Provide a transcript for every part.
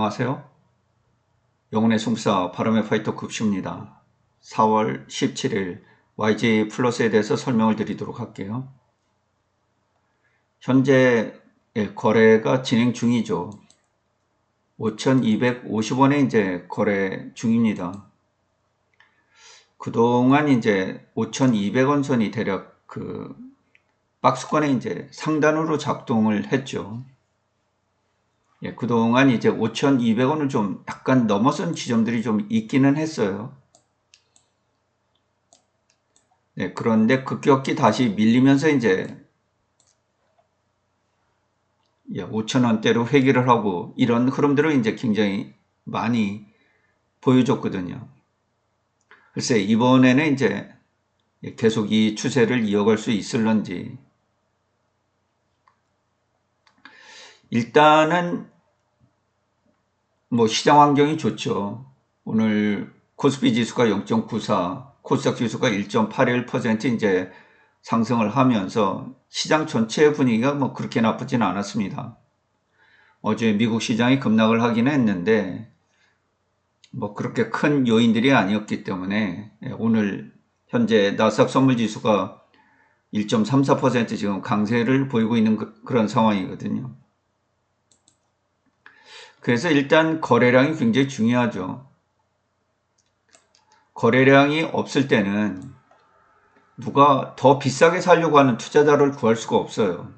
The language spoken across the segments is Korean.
안녕하세요. 영혼의 승부사 바람의 파이터 급식입니다. 4월 17일 YG 플러스에 대해서 설명을 드리도록 할게요. 현재 거래가 진행 중이죠. 5,250원에 이제 거래 중입니다. 그동안 이제 5,200원 선이 대략 그 박스권에 이제 상단으로 작동을 했죠. 그동안 이제 5,200원을 좀 약간 넘어선 지점들이 좀 있기는 했어요. 그런데 급격히 다시 밀리면서 이제 5,000원대로 회귀를 하고 이런 흐름들을 이제 굉장히 많이 보여줬거든요. 글쎄, 이번에는 이제 계속 이 추세를 이어갈 수 있을런지. 일단은 뭐 시장 환경이 좋죠. 오늘 코스피 지수가 0.94, 코스닥 지수가 1.81% 이제 상승을 하면서 시장 전체 분위기가 뭐 그렇게 나쁘진 않았습니다. 어제 미국 시장이 급락을 하긴 했는데 뭐 그렇게 큰 요인들이 아니었기 때문에 오늘 현재 나스닥 선물 지수가 1.34% 지금 강세를 보이고 있는 그런 상황이거든요. 그래서 일단 거래량이 굉장히 중요하죠. 거래량이 없을 때는 누가 더 비싸게 살려고 하는 투자자를 구할 수가 없어요.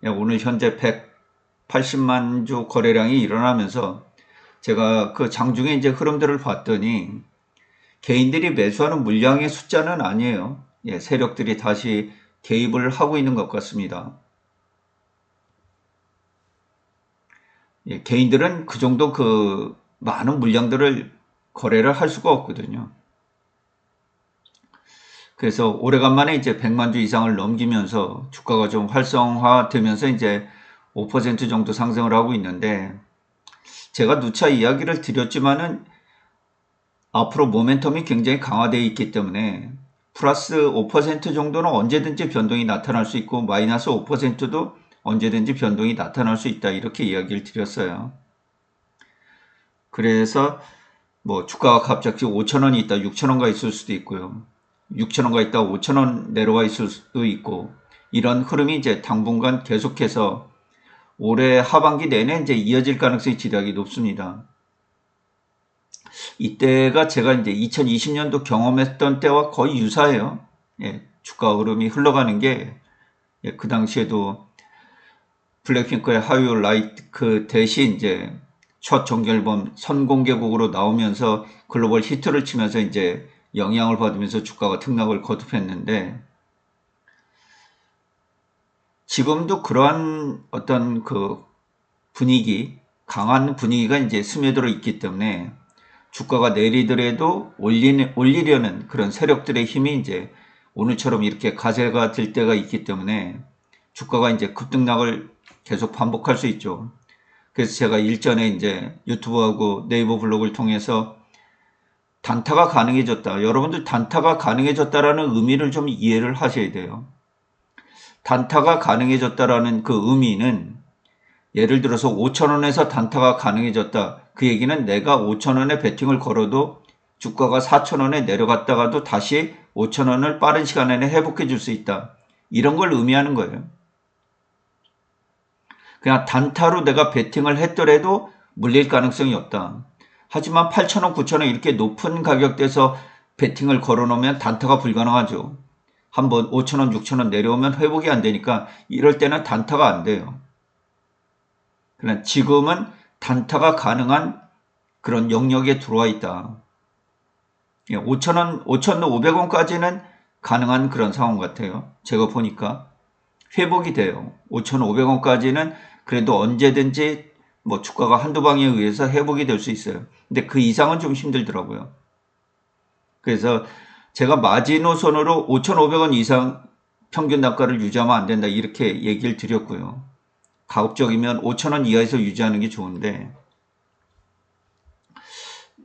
오늘 현재 180만 주 거래량이 일어나면서 제가 그 장중에 이제 흐름들을 봤더니 개인들이 매수하는 물량의 숫자는 아니에요. 세력들이 다시 개입을 하고 있는 것 같습니다. 개인들은 그 정도 그 많은 물량들을 거래를 할 수가 없거든요. 그래서 오래간만에 이제 100만 주 이상을 넘기면서 주가가 좀 활성화되면서 이제 5% 정도 상승을 하고 있는데 제가 누차 이야기를 드렸지만은 앞으로 모멘텀이 굉장히 강화되어 있기 때문에 플러스 5% 정도는 언제든지 변동이 나타날 수 있고 마이너스 5%도 언제든지 변동이 나타날 수 있다 이렇게 이야기를 드렸어요. 그래서 뭐 주가가 갑자기 5,000원이 있다 6,000원가 있을 수도 있고요. 6,000원가 있다 5,000원 내려와 있을 수도 있고 이런 흐름이 이제 당분간 계속해서 올해 하반기 내내 이제 이어질 가능성이 지대하게 높습니다. 이때가 제가 이제 2020년도 경험했던 때와 거의 유사해요. 주가 흐름이 흘러가는 게, 그 당시에도 블랙핑크의 How You Like 그 대신 이제 첫 정규앨범 선공개곡으로 나오면서 글로벌 히트를 치면서 이제 영향을 받으면서 주가가 등락을 거듭했는데, 지금도 그러한 어떤 그 분위기, 강한 분위기가 이제 스며들어 있기 때문에 주가가 내리더라도 올리려는 그런 세력들의 힘이 이제 오늘처럼 이렇게 가세가 될 때가 있기 때문에 주가가 이제 급등락을 계속 반복할 수 있죠. 그래서 제가 일전에 이제 유튜브하고 네이버 블로그를 통해서 단타가 가능해졌다. 여러분들 단타가 가능해졌다라는 의미를 좀 이해를 하셔야 돼요. 단타가 가능해졌다라는 그 의미는 예를 들어서 5,000원에서 단타가 가능해졌다. 그 얘기는 내가 5,000원에 베팅을 걸어도 주가가 4,000원에 내려갔다가도 다시 5,000원을 빠른 시간 내에 회복해 줄 수 있다. 이런 걸 의미하는 거예요. 그냥 단타로 내가 베팅을 했더라도 물릴 가능성이 없다. 하지만 8,000원, 9,000원 이렇게 높은 가격대에서 베팅을 걸어놓으면 단타가 불가능하죠. 한번 5,000원, 6,000원 내려오면 회복이 안 되니까 이럴 때는 단타가 안 돼요. 그러나 지금은 단타가 가능한 그런 영역에 들어와 있다. 5,000원, 5,500원까지는 가능한 그런 상황 같아요. 제가 보니까 회복이 돼요. 5,500원까지는 그래도 언제든지 뭐 주가가 한두 방에 의해서 회복이 될 수 있어요. 근데 그 이상은 좀 힘들더라고요. 그래서 제가 마지노선으로 5,500원 이상 평균 단가를 유지하면 안 된다 이렇게 얘기를 드렸고요. 가급적이면 5,000원 이하에서 유지하는 게 좋은데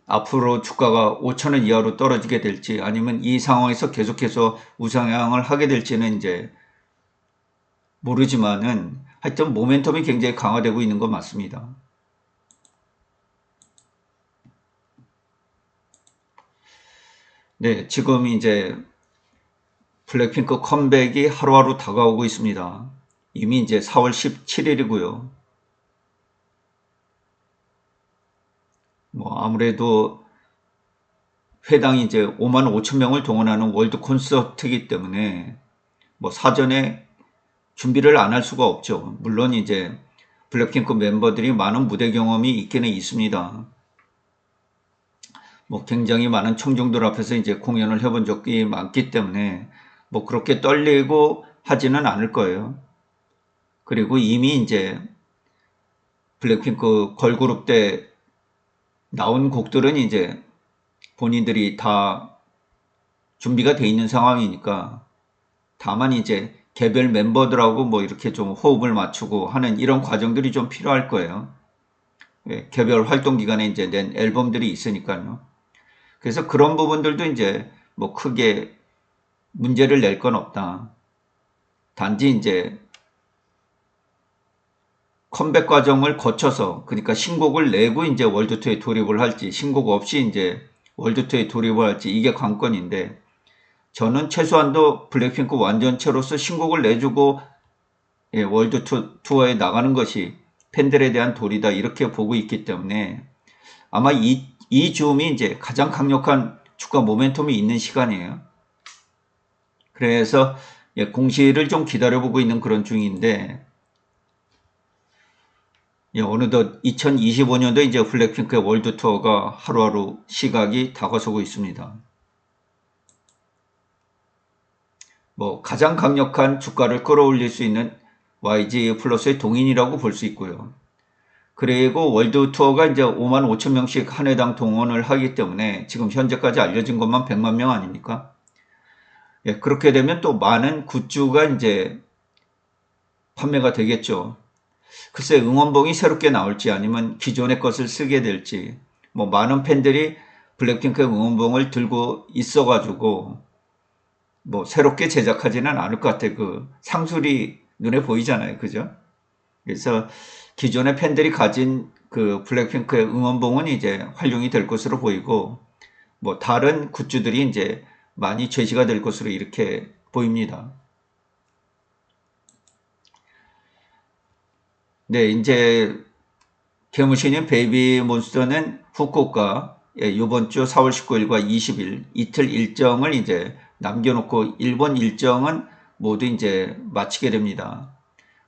앞으로 주가가 5,000원 이하로 떨어지게 될지 아니면 이 상황에서 계속해서 우상향을 하게 될지는 이제 모르지만은 하여튼 모멘텀이 굉장히 강화되고 있는 건 맞습니다. 네, 지금 이제 블랙핑크 컴백이 하루하루 다가오고 있습니다. 이미 이제 4월 17일이고요. 뭐 아무래도 회당이 이제 5만 5천 명을 동원하는 월드 콘서트이기 때문에 뭐 사전에 준비를 안 할 수가 없죠. 물론 이제 블랙핑크 멤버들이 많은 무대 경험이 있기는 있습니다. 뭐 굉장히 많은 청중들 앞에서 이제 공연을 해본 적이 많기 때문에 뭐 그렇게 떨리고 하지는 않을 거예요. 그리고 이미 이제 블랙핑크 걸그룹 때 나온 곡들은 이제 본인들이 다 준비가 돼 있는 상황이니까 다만 이제 개별 멤버들하고 뭐 이렇게 좀 호흡을 맞추고 하는 이런 과정들이 좀 필요할 거예요. 개별 활동 기간에 이제 낸 앨범들이 있으니까요. 그래서 그런 부분들도 이제 뭐 크게 문제를 낼 건 없다. 단지 이제 컴백 과정을 거쳐서 그러니까 신곡을 내고 이제 월드 투어에 돌입을 할지 신곡 없이 이제 월드 투어에 돌입을 할지 이게 관건인데 저는 최소한도 블랙핑크 완전체로서 신곡을 내주고 월드 투어에 나가는 것이 팬들에 대한 도리다 이렇게 보고 있기 때문에 아마 이 줌이 이제 가장 강력한 주가 모멘텀이 있는 시간이에요. 그래서 공시를 좀 기다려보고 있는 그런 중인데 어느덧 2025년도 이제 블랙핑크의 월드 투어가 하루하루 시각이 다가서고 있습니다. 뭐 가장 강력한 주가를 끌어올릴 수 있는 YG 플러스의 동인이라고 볼 수 있고요. 그리고 월드 투어가 이제 5만 5천 명씩 한 회당 동원을 하기 때문에 지금 현재까지 알려진 것만 100만 명 아닙니까? 그렇게 되면 또 많은 굿즈가 이제 판매가 되겠죠. 글쎄 응원봉이 새롭게 나올지 아니면 기존의 것을 쓰게 될지 뭐 많은 팬들이 블랙핑크 응원봉을 들고 있어가지고 뭐 새롭게 제작하지는 않을 것 같아. 그 상술이 눈에 보이잖아요. 그죠? 그래서 기존의 팬들이 가진 그 블랙핑크의 응원봉은 이제 활용이 될 것으로 보이고 뭐 다른 굿즈들이 이제 많이 제시가 될 것으로 이렇게 보입니다. 네, 이제 개무신인 베이비 몬스터는 후쿠오카 이번 주 4월 19일과 20일 이틀 일정을 이제 남겨놓고 일본 일정은 모두 이제 마치게 됩니다.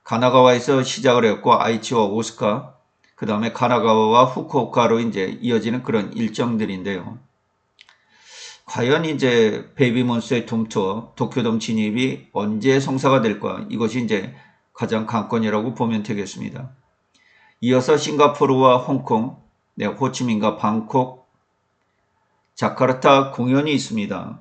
가나가와에서 시작을 했고 아이치와 오스카, 그 다음에 가나가와와 후쿠오카로 이제 이어지는 그런 일정들인데요. 과연 이제 베이비몬스터의 돔투어, 도쿄돔 진입이 언제 성사가 될까? 이것이 이제 가장 관건이라고 보면 되겠습니다. 이어서 싱가포르와 홍콩, 호치민과 방콕, 자카르타 공연이 있습니다.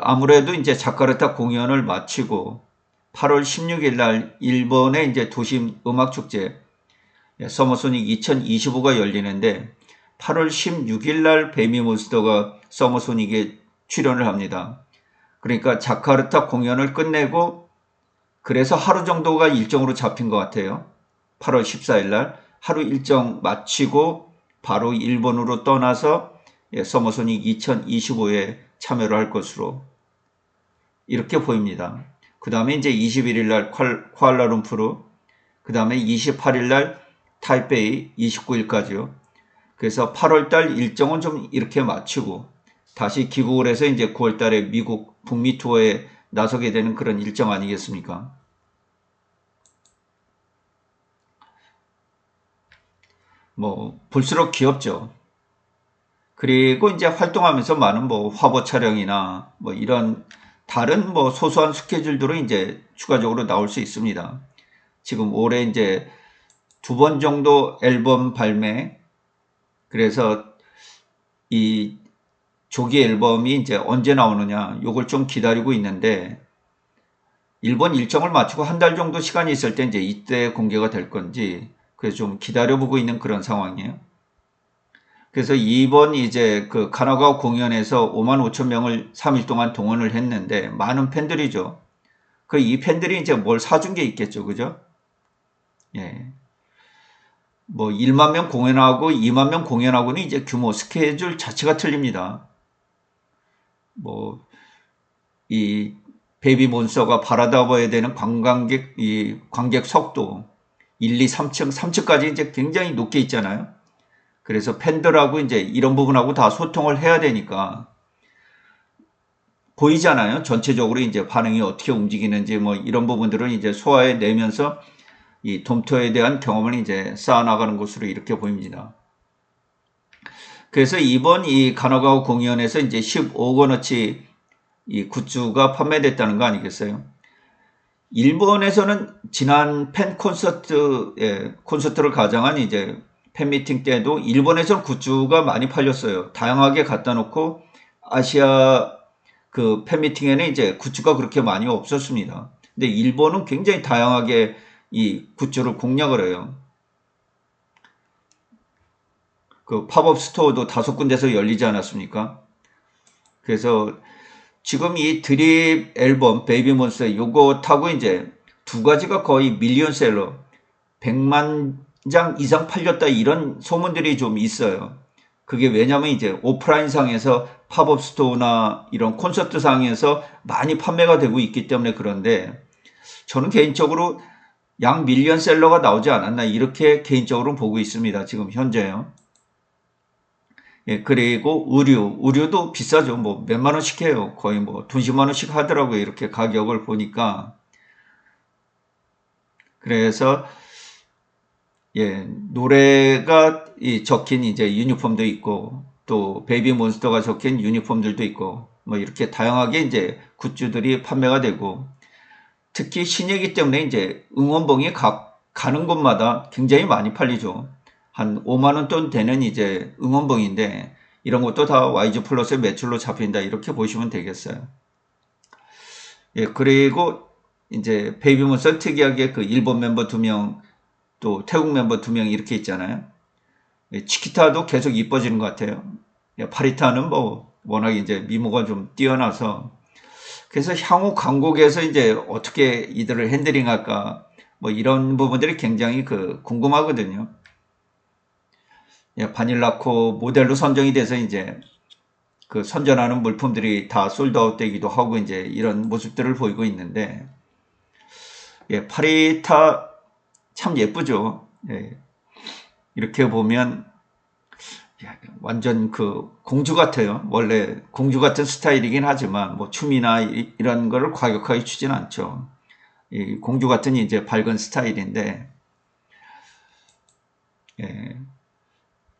아무래도 이제 자카르타 공연을 마치고 8월 16일 날 일본의 이제 도심 음악 축제 서머소닉 2025가 열리는데 8월 16일 날 베이비몬스터가 서머소닉에 출연을 합니다. 그러니까 자카르타 공연을 끝내고 그래서 하루 정도가 일정으로 잡힌 것 같아요. 8월 14일 날 하루 일정 마치고 바로 일본으로 떠나서 서머소닉 2025에 참여를 할 것으로 이렇게 보입니다. 그 다음에 이제 21일 날 쿠알라룸푸르, 그 다음에 28일 날 타이페이 29일까지요. 그래서 8월 달 일정은 좀 이렇게 마치고 다시 귀국을 해서 이제 9월 달에 미국 북미 투어에 나서게 되는 그런 일정 아니겠습니까? 뭐 볼수록 귀엽죠. 그리고 이제 활동하면서 많은 뭐 화보 촬영이나 뭐 이런 다른 뭐 소소한 스케줄들은 이제 추가적으로 나올 수 있습니다. 지금 올해 이제 2번 정도 앨범 발매, 그래서 이 조기 앨범이 이제 언제 나오느냐 요걸 좀 기다리고 있는데 일본 일정을 마치고 한 달 정도 시간이 있을 때 이제 이때 공개가 될 건지 그래서 좀 기다려보고 있는 그런 상황이에요. 그래서 이번 이제 그 가나가 공연에서 5만 5천 명을 3일 동안 동원을 했는데 많은 팬들이죠. 이 팬들이 이제 뭘 사준 게 있겠죠. 그죠? 예. 뭐 1만 명 공연하고 2만 명 공연하고는 이제 규모 스케줄 자체가 틀립니다. 뭐 이 베이비몬스터가 바라다봐야 되는 관객 석도 1, 2, 3층, 3층까지 이제 굉장히 높게 있잖아요. 그래서 팬들하고 이제 이런 부분하고 다 소통을 해야 되니까 보이잖아요. 전체적으로 이제 반응이 어떻게 움직이는지 뭐 이런 부분들을 이제 소화해 내면서 이 돔토에 대한 경험을 이제 쌓아나가는 것으로 이렇게 보입니다. 그래서 이번 이 가나가와 공연에서 이제 15억 원어치 이 굿즈가 판매됐다는 거 아니겠어요? 일본에서는 지난 콘서트를 가장한 이제 팬미팅 때도 일본에서는 굿즈가 많이 팔렸어요. 다양하게 갖다 놓고 아시아 그 팬미팅에는 이제 굿즈가 그렇게 많이 없었습니다. 근데 일본은 굉장히 다양하게 이 굿즈를 공략을 해요. 그 팝업 스토어도 5군데서 열리지 않았습니까? 그래서 지금 이 드립 앨범 베이비몬스터 요거 타고 이제 두 가지가 거의 밀리언셀러 100만 장 이상 팔렸다 이런 소문들이 좀 있어요. 그게 왜냐면 이제 오프라인 상에서 팝업 스토어나 이런 콘서트 상에서 많이 판매가 되고 있기 때문에 그런데 저는 개인적으로 양 밀리언셀러가 나오지 않았나 이렇게 개인적으로 보고 있습니다. 지금 현재요. 예, 그리고 의류도 비싸죠. 뭐 몇만 원씩 해요. 거의 뭐 돈 10만 원씩 하더라고요. 이렇게 가격을 보니까. 그래서 예, 노래가 적힌 이제 유니폼도 있고 또 베이비 몬스터가 적힌 유니폼들도 있고 뭐 이렇게 다양하게 이제 굿즈들이 판매가 되고 특히 신예기 때문에 이제 응원봉이 가는 곳마다 굉장히 많이 팔리죠. 한 5만 원 돈 되는 이제 응원봉인데 이런 것도 다 YG 플러스의 매출로 잡힌다 이렇게 보시면 되겠어요. 예, 그리고 이제 베이비몬스터 특이하게 그 일본 멤버 2명 또 태국 멤버 2명 이렇게 있잖아요. 예, 치키타도 계속 이뻐지는 것 같아요. 예, 파리타는 뭐 워낙 이제 미모가 좀 뛰어나서 그래서 향후 강국에서 이제 어떻게 이들을 핸들링할까 뭐 이런 부분들이 굉장히 그 궁금하거든요. 예, 바닐라코 모델로 선정이 돼서 이제 그 선전하는 물품들이 다 솔드아웃 되기도 하고 이제 이런 모습들을 보이고 있는데 예, 파리타 참 예쁘죠. 예, 이렇게 보면 완전 그 공주 같아요. 원래 공주 같은 스타일이긴 하지만 뭐 춤이나 이런 거를 과격하게 추진 않죠. 이 공주 같은 이제 밝은 스타일인데 예,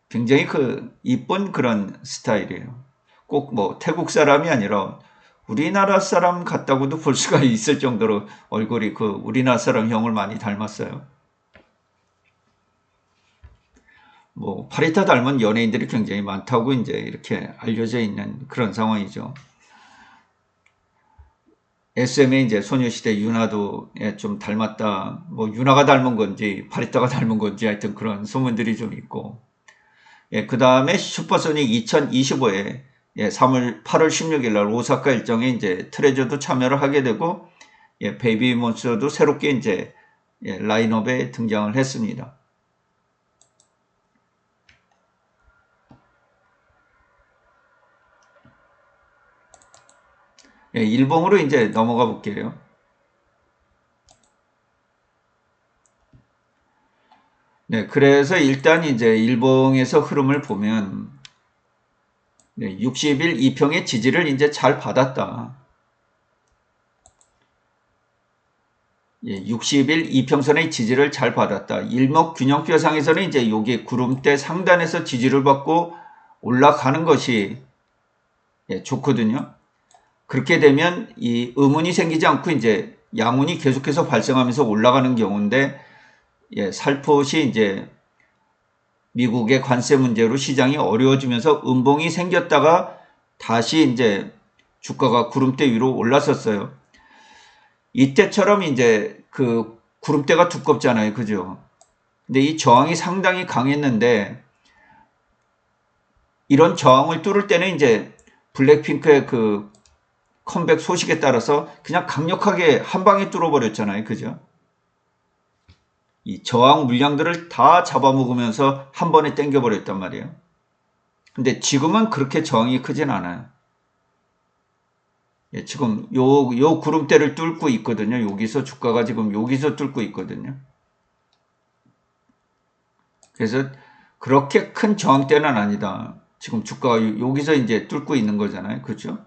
굉장히 그 이쁜 그런 스타일이에요. 꼭 뭐 태국 사람이 아니라 우리나라 사람 같다고도 볼 수가 있을 정도로 얼굴이 그 우리나라 사람형을 많이 닮았어요. 뭐 파리타 닮은 연예인들이 굉장히 많다고 이제 이렇게 알려져 있는 그런 상황이죠. SM의 이제 소녀시대 유나도 좀 닮았다. 뭐 유나가 닮은 건지 파리타가 닮은 건지 하여튼 그런 소문들이 좀 있고. 예, 그 다음에 슈퍼소닉 2025에 8월 16일 날 오사카 일정에 이제 트레저도 참여를 하게 되고, 예, 베이비 몬스터도 새롭게 이제 라인업에 등장을 했습니다. 예, 일봉으로 이제 넘어가 볼게요. 네, 그래서 일단 이제 일봉에서 흐름을 보면, 네, 60일 이평의 지지를 이제 잘 받았다. 예, 60일 이평선의 지지를 잘 받았다. 일목균형표상에서는 이제 여기 구름대 상단에서 지지를 받고 올라가는 것이 좋거든요. 그렇게 되면 이 의문이 생기지 않고 이제 양운이 계속해서 발생하면서 올라가는 경우인데 살포시 이제 미국의 관세 문제로 시장이 어려워지면서 음봉이 생겼다가 다시 이제 주가가 구름대 위로 올랐었어요. 이때처럼 이제 그 구름대가 두껍잖아요. 그죠? 근데 이 저항이 상당히 강했는데 이런 저항을 뚫을 때는 이제 블랙핑크의 그 컴백 소식에 따라서 그냥 강력하게 한 방에 뚫어버렸잖아요. 그죠? 이 저항 물량들을 다 잡아먹으면서 한 번에 땡겨버렸단 말이에요. 근데 지금은 그렇게 저항이 크진 않아요. 예, 지금 요 구름대를 뚫고 있거든요. 여기서 주가가 지금 여기서 뚫고 있거든요. 그래서 그렇게 큰 저항대는 아니다. 지금 주가가 여기서 이제 뚫고 있는 거잖아요. 그렇죠?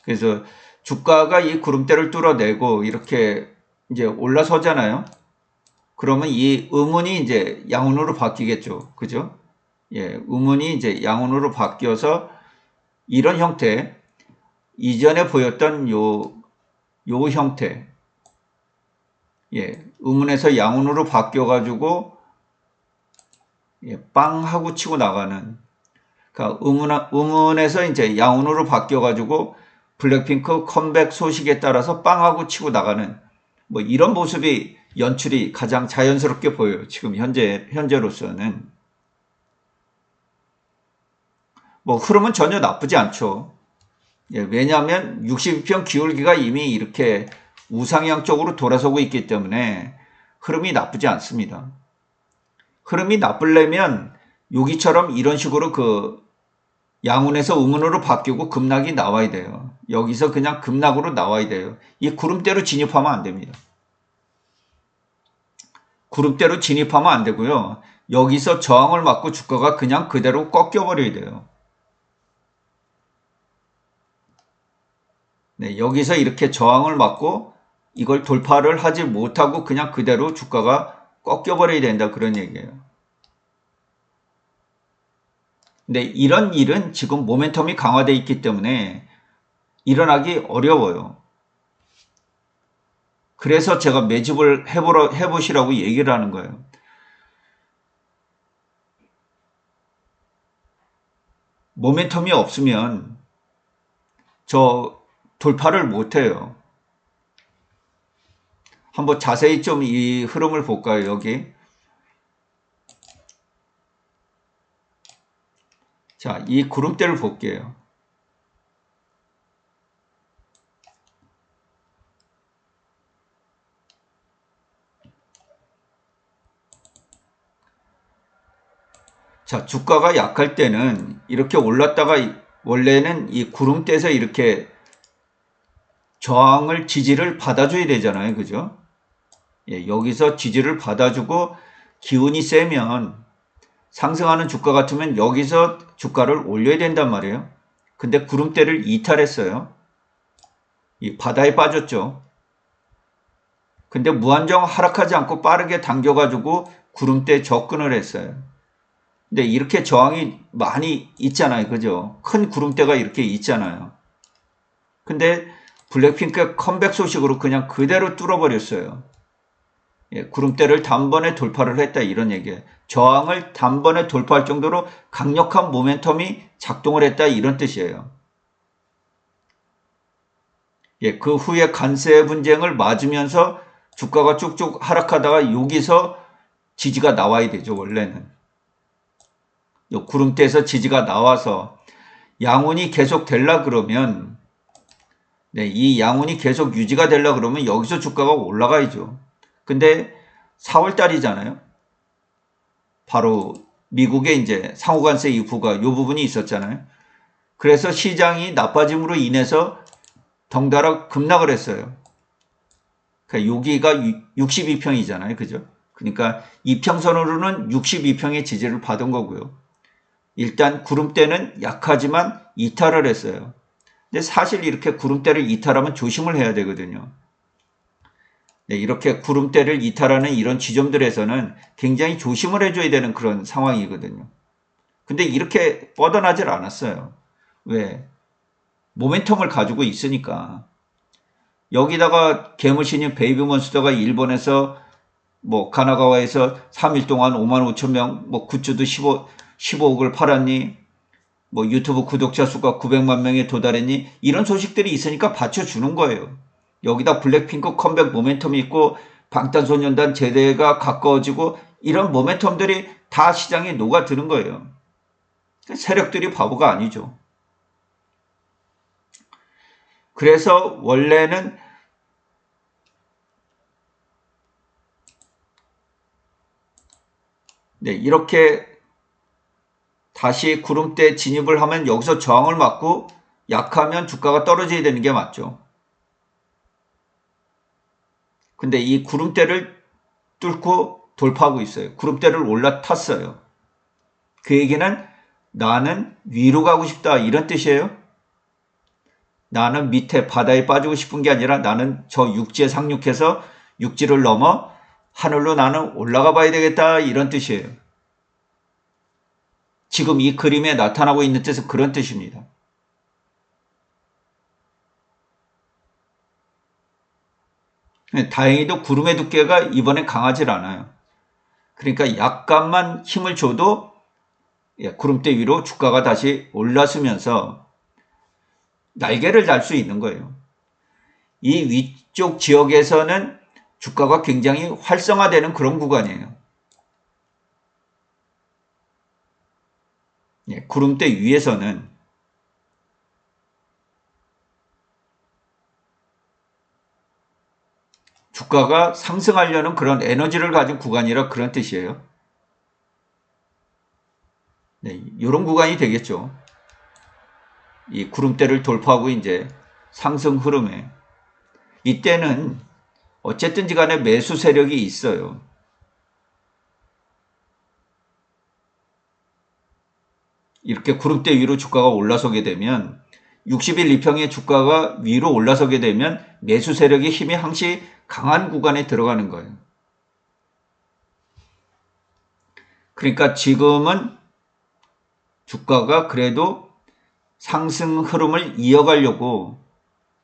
그래서 주가가 이 구름대를 뚫어내고 이렇게 이제 올라서잖아요. 그러면 이 음운이 이제 양운으로 바뀌겠죠. 그죠? 예, 음운이 이제 양운으로 바뀌어서 이런 형태, 이전에 보였던 요 형태, 예, 음운에서 양운으로 바뀌어가지고, 예, 빵 하고 치고 나가는, 그러니까 음운에서 이제 양운으로 바뀌어가지고 블랙핑크 컴백 소식에 따라서 빵 하고 치고 나가는 뭐 이런 모습이 연출이 가장 자연스럽게 보여요. 지금 현재로서는. 뭐 흐름은 전혀 나쁘지 않죠. 예, 왜냐하면 62평 기울기가 이미 이렇게 우상향 쪽으로 돌아서고 있기 때문에 흐름이 나쁘지 않습니다. 흐름이 나쁘려면 여기처럼 이런 식으로 그 양운에서 음운으로 바뀌고 급락이 나와야 돼요. 여기서 그냥 급락으로 나와야 돼요. 이 구름대로 진입하면 안 됩니다. 구름대로 진입하면 안 되고요. 여기서 저항을 맞고 주가가 그냥 그대로 꺾여버려야 돼요. 네, 여기서 이렇게 저항을 맞고 이걸 돌파를 하지 못하고 그냥 그대로 주가가 꺾여버려야 된다 그런 얘기예요. 근데 이런 일은 지금 모멘텀이 강화되어 있기 때문에 일어나기 어려워요. 그래서 제가 매집을 해보시라고 얘기를 하는 거예요. 모멘텀이 없으면 저 돌파를 못해요. 한번 자세히 좀 이 흐름을 볼까요? 여기. 자, 이 구름대를 볼게요. 자, 주가가 약할 때는 이렇게 올랐다가 원래는 이 구름대에서 이렇게 저항을 지지를 받아줘야 되잖아요. 그죠? 예, 여기서 지지를 받아주고 기운이 세면 상승하는 주가 같으면 여기서 주가를 올려야 된단 말이에요. 근데 구름대를 이탈했어요. 이 바다에 빠졌죠. 근데 무한정 하락하지 않고 빠르게 당겨가지고 구름대 접근을 했어요. 근데 이렇게 저항이 많이 있잖아요. 그죠? 큰 구름대가 이렇게 있잖아요. 근데 블랙핑크의 컴백 소식으로 그냥 그대로 뚫어버렸어요. 예, 구름대를 단번에 돌파를 했다 이런 얘기예요. 저항을 단번에 돌파할 정도로 강력한 모멘텀이 작동을 했다 이런 뜻이에요. 예, 그 후에 관세 분쟁을 맞으면서 주가가 쭉쭉 하락하다가 여기서 지지가 나와야 되죠. 원래는. 요 구름대에서 지지가 나와서 양운이 계속 되려 그러면 네, 이 양운이 계속 유지가 되려 그러면 여기서 주가가 올라가야죠. 근데 4월 달이잖아요. 바로 미국의 이제 상호관세 이후가 이 부분이 있었잖아요. 그래서 시장이 나빠짐으로 인해서 덩달아 급락을 했어요. 그러니까 여기가 62평이잖아요. 그죠? 그러니까 이평선으로는 62평의 지지를 받은 거고요. 일단 구름대는 약하지만 이탈을 했어요. 근데 사실 이렇게 구름대를 이탈하면 조심을 해야 되거든요. 네, 이렇게 구름대를 이탈하는 이런 지점들에서는 굉장히 조심을 해줘야 되는 그런 상황이거든요. 근데 이렇게 뻗어나질 않았어요. 왜? 모멘텀을 가지고 있으니까. 여기다가 개물신인 베이비몬스터가 일본에서 뭐 가나가와에서 3일 동안 5만 5천 명, 뭐 굿즈도 15억을 팔았니? 뭐 유튜브 구독자 수가 900만 명에 도달했니? 이런 소식들이 있으니까 받쳐주는 거예요. 여기다 블랙핑크 컴백 모멘텀이 있고 방탄소년단 제대가 가까워지고 이런 모멘텀들이 다 시장에 녹아드는 거예요. 세력들이 바보가 아니죠. 그래서 원래는 네, 이렇게 다시 구름대 진입을 하면 여기서 저항을 맞고 약하면 주가가 떨어져야 되는 게 맞죠. 근데 이 구름대를 뚫고 돌파하고 있어요. 구름대를 올라탔어요. 그 얘기는 나는 위로 가고 싶다 이런 뜻이에요. 나는 밑에 바다에 빠지고 싶은 게 아니라 나는 저 육지에 상륙해서 육지를 넘어 하늘로 나는 올라가 봐야 되겠다 이런 뜻이에요. 지금 이 그림에 나타나고 있는 뜻은 그런 뜻입니다. 다행히도 구름의 두께가 이번에 강하질 않아요. 그러니까 약간만 힘을 줘도 구름대 위로 주가가 다시 올라서면서 날개를 달 수 있는 거예요. 이 위쪽 지역에서는 주가가 굉장히 활성화되는 그런 구간이에요. 구름대 위에서는 주가가 상승하려는 그런 에너지를 가진 구간이라 그런 뜻이에요. 이런 구간이 되겠죠. 이 구름대를 돌파하고 이제 상승 흐름에 이때는 어쨌든지 간에 매수 세력이 있어요. 이렇게 구름대 위로 주가가 올라서게 되면 60일 이평의 주가가 위로 올라서게 되면 매수 세력의 힘이 항시 강한 구간에 들어가는 거예요. 그러니까 지금은 주가가 그래도 상승 흐름을 이어가려고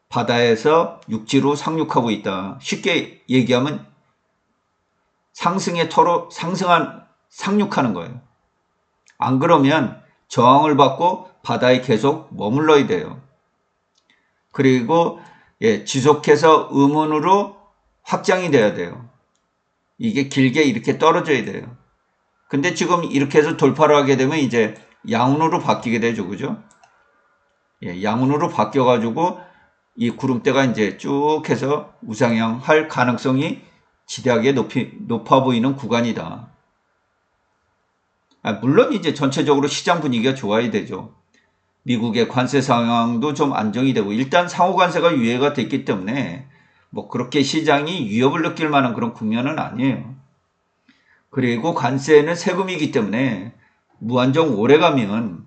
바다에서 육지로 상륙하고 있다. 쉽게 얘기하면 상승의 터로 상륙하는 거예요. 안 그러면 저항을 받고 바다에 계속 머물러야 돼요. 그리고 지속해서 음운으로 확장이 돼야 돼요. 이게 길게 이렇게 떨어져야 돼요. 근데 지금 이렇게 해서 돌파를 하게 되면 이제 양운으로 바뀌게 되죠. 그죠? 양운으로 바뀌어가지고 이 구름대가 이제 쭉 해서 우상향할 가능성이 지대하게 높아 보이는 구간이다. 물론 이제 전체적으로 시장 분위기가 좋아야 되죠. 미국의 관세 상황도 좀 안정이 되고 일단 상호 관세가 유예가 됐기 때문에 뭐 그렇게 시장이 위협을 느낄 만한 그런 국면은 아니에요. 그리고 관세는 세금이기 때문에 무한정 오래 가면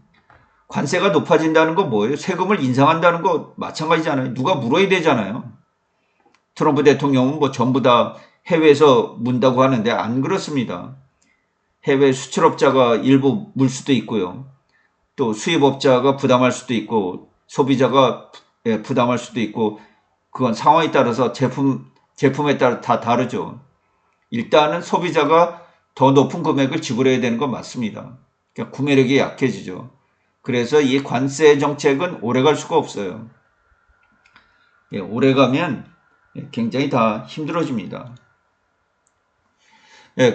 관세가 높아진다는 거 뭐예요? 세금을 인상한다는 거 마찬가지잖아요. 누가 물어야 되잖아요. 트럼프 대통령은 뭐 전부 다 해외에서 문다고 하는데 안 그렇습니다. 해외 수출업자가 일부 물 수도 있고요. 또 수입업자가 부담할 수도 있고 소비자가 부담할 수도 있고 그건 상황에 따라서 제품에 따라 다 다르죠. 일단은 소비자가 더 높은 금액을 지불해야 되는 건 맞습니다. 그러니까 구매력이 약해지죠. 그래서 이 관세 정책은 오래 갈 수가 없어요. 오래 가면 굉장히 다 힘들어집니다.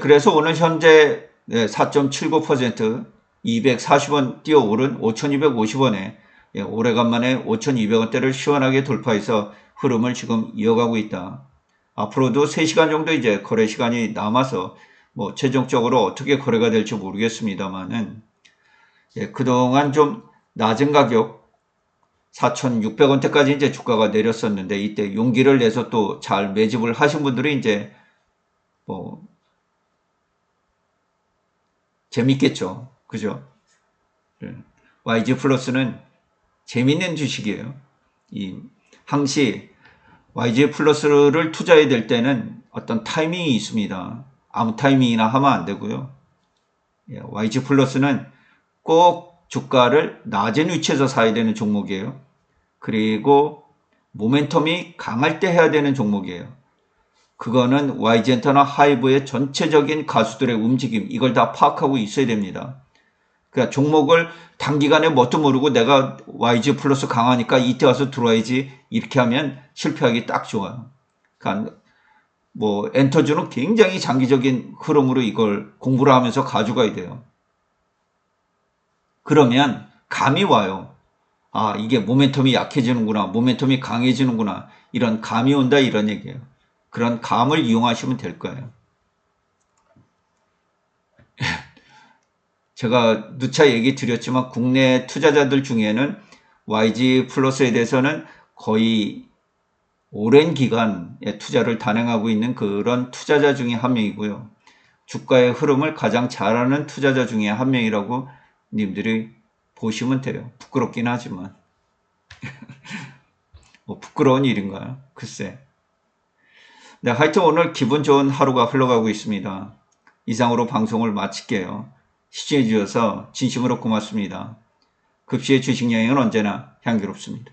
그래서 오늘 현재 4.79% 240원 뛰어오른 5,250원에 오래간만에 5,200원대를 시원하게 돌파해서 흐름을 지금 이어가고 있다. 앞으로도 3시간 정도 이제 거래 시간이 남아서 뭐 최종적으로 어떻게 거래가 될지 모르겠습니다만은 그동안 좀 낮은 가격 4,600원대까지 이제 주가가 내렸었는데 이때 용기를 내서 또 잘 매집을 하신 분들이 이제 뭐 재밌겠죠. 그죠? YG 플러스는 재밌는 주식이에요. 이 항시 YG 플러스를 투자해야 될 때는 어떤 타이밍이 있습니다. 아무 타이밍이나 하면 안 되고요. YG 플러스는 꼭 주가를 낮은 위치에서 사야 되는 종목이에요. 그리고 모멘텀이 강할 때 해야 되는 종목이에요. 그거는 YG엔터나 하이브의 전체적인 가수들의 움직임 이걸 다 파악하고 있어야 됩니다. 그러니까 종목을 단기간에 뭣도 모르고 내가 YG 플러스 강하니까 이때 와서 들어와야지 이렇게 하면 실패하기 딱 좋아요. 그러니까 뭐 엔터주는 굉장히 장기적인 흐름으로 이걸 공부를 하면서 가져가야 돼요. 그러면 감이 와요. 아, 이게 모멘텀이 약해지는구나. 모멘텀이 강해지는구나. 이런 감이 온다 이런 얘기예요. 그런 감을 이용하시면 될 거예요. 제가 누차 얘기 드렸지만 국내 투자자들 중에는 YG 플러스에 대해서는 거의 오랜 기간에 투자를 단행하고 있는 그런 투자자 중에 한 명이고요. 주가의 흐름을 가장 잘 아는 투자자 중에 한 명이라고 님들이 보시면 돼요. 부끄럽긴 하지만. 뭐 부끄러운 일인가요? 글쎄. 네, 하여튼 오늘 기분 좋은 하루가 흘러가고 있습니다. 이상으로 방송을 마칠게요. 시청해 주셔서 진심으로 고맙습니다. 급시의 주식 여행은 언제나 향기롭습니다.